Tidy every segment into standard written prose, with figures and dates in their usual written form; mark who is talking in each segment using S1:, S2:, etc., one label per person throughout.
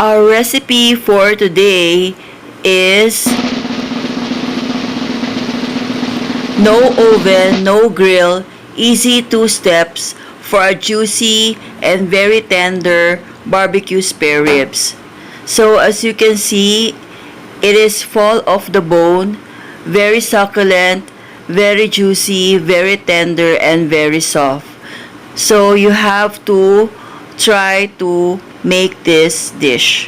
S1: Our recipe for today is no oven, no grill, easy 2 steps for a juicy and very tender barbecue spare ribs. So as you can see, it is full of the bone, very succulent, very juicy, very tender, and very soft. So you have to try to make this dish.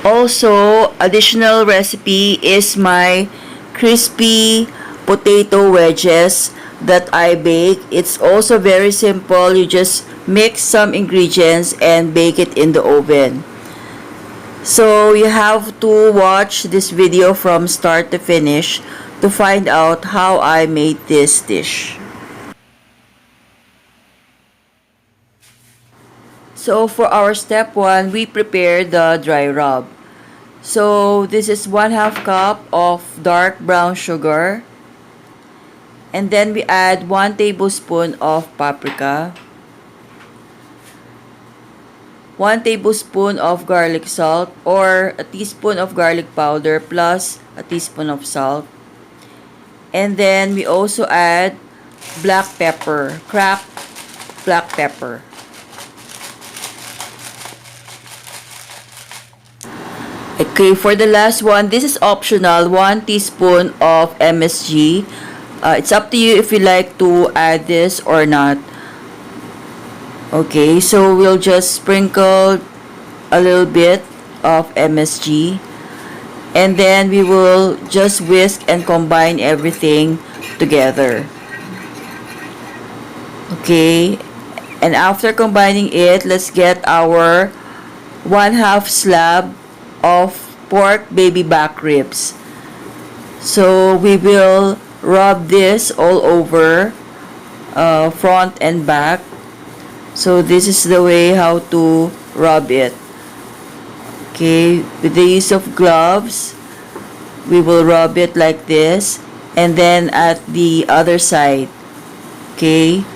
S1: Also, additional recipe is my crispy potato wedges that I bake. It's also very simple. You just mix some ingredients and bake it in the oven. So you have to watch this video from start to finish to find out how I made this dish. So for our step 1, we prepare the dry rub. So this is 1/2 cup of dark brown sugar. And then we add 1 tablespoon of paprika. 1 tablespoon of garlic salt or a teaspoon of garlic powder plus a teaspoon of salt. And then we also add black pepper, cracked black pepper. Okay, for the last one, this is optional, 1 teaspoon of MSG. It's up to you if you like to add this or not. Okay, so we'll just sprinkle a little bit of MSG. And then we will just whisk and combine everything together. Okay, and after combining it, let's get our 1/2 slab of pork baby back ribs. So we will rub this all over front and back. So this is the way how to rub it. Okay, with the use of gloves, we will rub it like this, and then at the other side. Okay,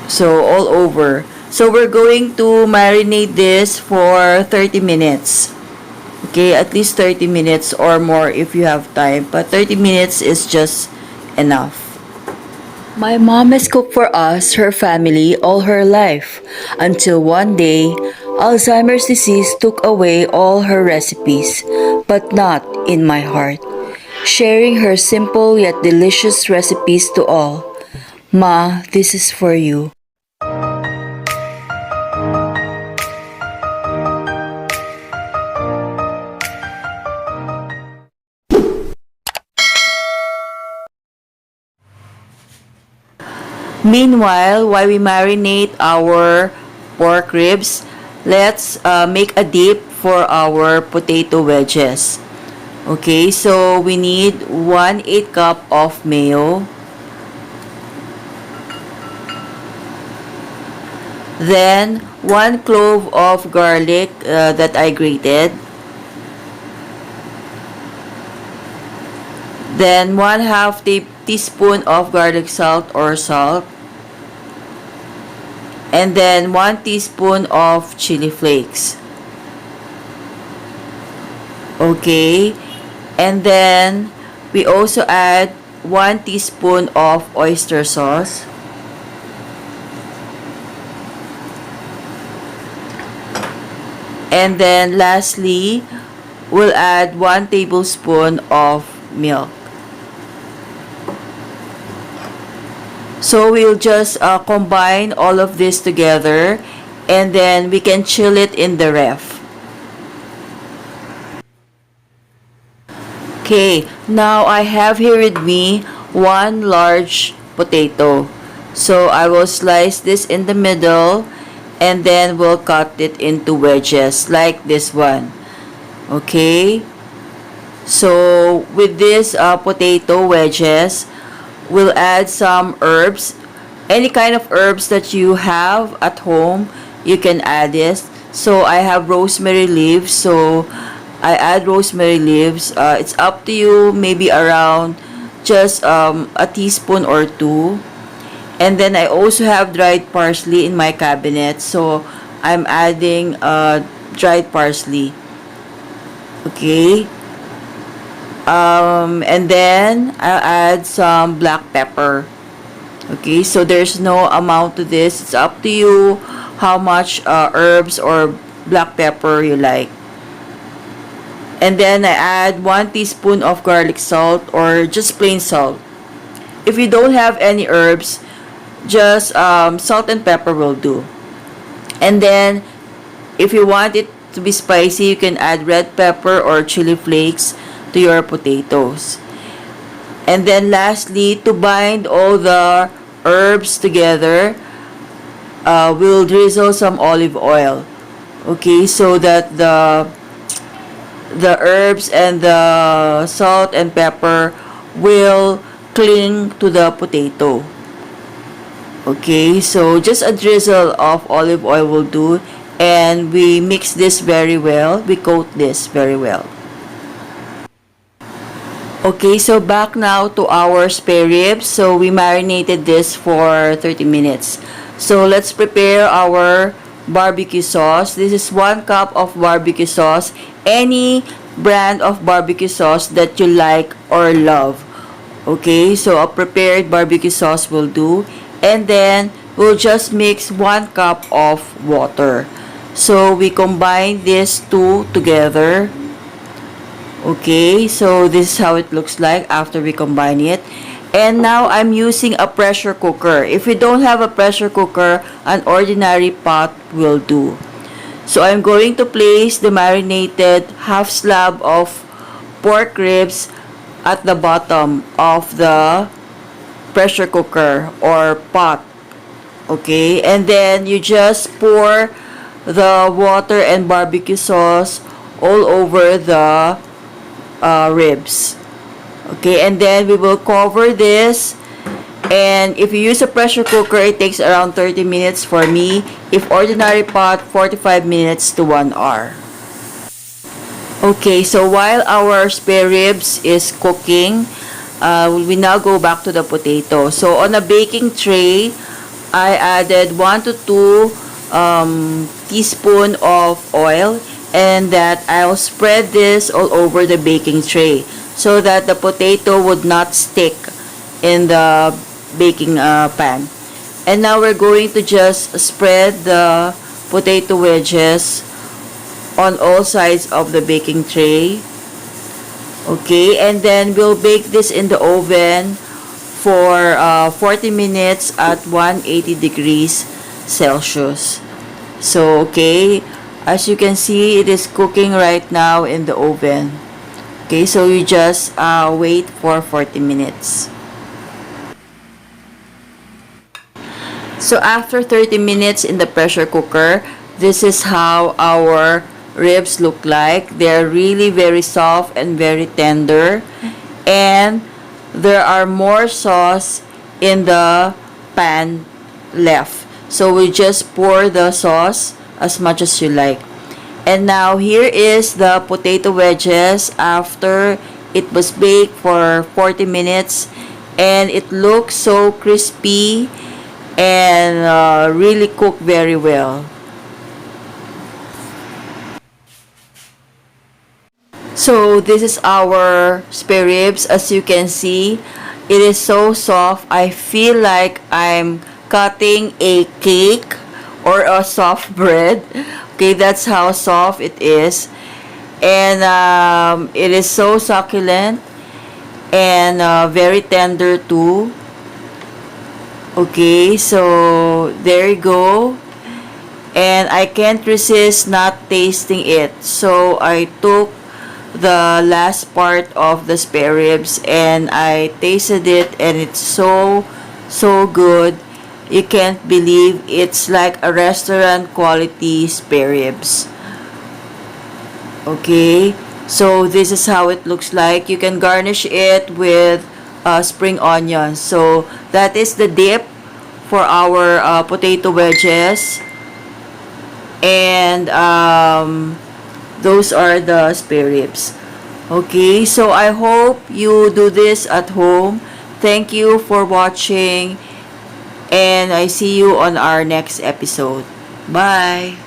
S1: so all over. So we're going to marinate this for 30 minutes. Okay, at least 30 minutes or more if you have time. But 30 minutes is just enough. My mom has cooked for us, her family, all her life. Until one day, Alzheimer's disease took away all her recipes, but not in my heart. Sharing her simple yet delicious recipes to all. Ma, this is for you. Meanwhile, while we marinate our pork ribs, let's make a dip for our potato wedges. Okay, so we need 1/8 cup of mayo. Then 1 clove of garlic that I grated. Then 1/2 teaspoon of garlic salt or salt. And then 1 teaspoon of chili flakes. Okay. And then we also add 1 teaspoon of oyster sauce. And then lastly, we'll add 1 tablespoon of milk. So we'll just combine all of this together, and then we can chill it in the ref. Okay, now I have here with me 1 large potato. So I will slice this in the middle, and then we'll cut it into wedges like this one. Okay, so with this potato wedges, we'll add some herbs. Any kind of herbs that you have at home, you can add this. So I have rosemary leaves, so I add rosemary leaves. It's up to you, maybe around just a teaspoon or 2. And then I also have dried parsley in my cabinet, so I'm adding dried parsley. Okay. And then I'll add some black pepper. Okay, so there's no amount to this. It's up to you how much herbs or black pepper you like. And then I add 1 teaspoon of garlic salt or just plain salt. If you don't have any herbs, just salt and pepper will do. And then if you want it to be spicy, you can add red pepper or chili flakes to your potatoes. And then lastly, to bind all the herbs together, we'll drizzle some olive oil. Okay, so that the herbs and the salt and pepper will cling to the potato. Okay, so just a drizzle of olive oil will do, and we mix this very well. We coat this very well. Okay, so back now to our spare ribs. So we marinated this for 30 minutes. So let's prepare our barbecue sauce. This is 1 cup of barbecue sauce. Any brand of barbecue sauce that you like or love. Okay, so a prepared barbecue sauce will do. And then we'll just mix 1 cup of water. So we combine these two together. Okay, so this is how it looks like after we combine it. And now I'm using a pressure cooker. If you don't have a pressure cooker, an ordinary pot will do. So I'm going to place the marinated half slab of pork ribs at the bottom of the pressure cooker or pot. Okay, and then you just pour the water and barbecue sauce all over the ribs. Okay, and then we will cover this. And if you use a pressure cooker, it takes around 30 minutes for me. If ordinary pot, 45 minutes to 1 hour. Okay, so while our spare ribs is cooking, we now go back to the potato. So on a baking tray, I added 1 to 2 teaspoon of oil, and that I'll spread this all over the baking tray so that the potato would not stick in the baking pan. And now we're going to just spread the potato wedges on all sides of the baking tray. Okay, and then we'll bake this in the oven for 40 minutes at 180 degrees Celsius. So, okay, as you can see, it is cooking right now in the oven. Okay, so you just wait for 40 minutes. So after 30 minutes in the pressure cooker, this is how our ribs look like. They're really very soft and very tender. And there are more sauce in the pan left. So we just pour the sauce as much as you like. And now here is the potato wedges after it was baked for 40 minutes, and it looks so crispy and really cooked very well. So this is our spare ribs. As you can see, it is so soft. I feel like I'm cutting a cake or a soft bread. Okay, that's how soft it is. And it is so succulent and very tender too. Okay, so there you go. And I can't resist not tasting it. So I took the last part of the spare ribs and I tasted it, and it's so good. You can't believe it's like a restaurant quality spare ribs. Okay, so this is how it looks like. You can garnish it with spring onions. So that is the dip for our potato wedges, and those are the spare ribs. Okay, so I hope you do this at home. Thank you for watching, And I see you on our next episode. Bye!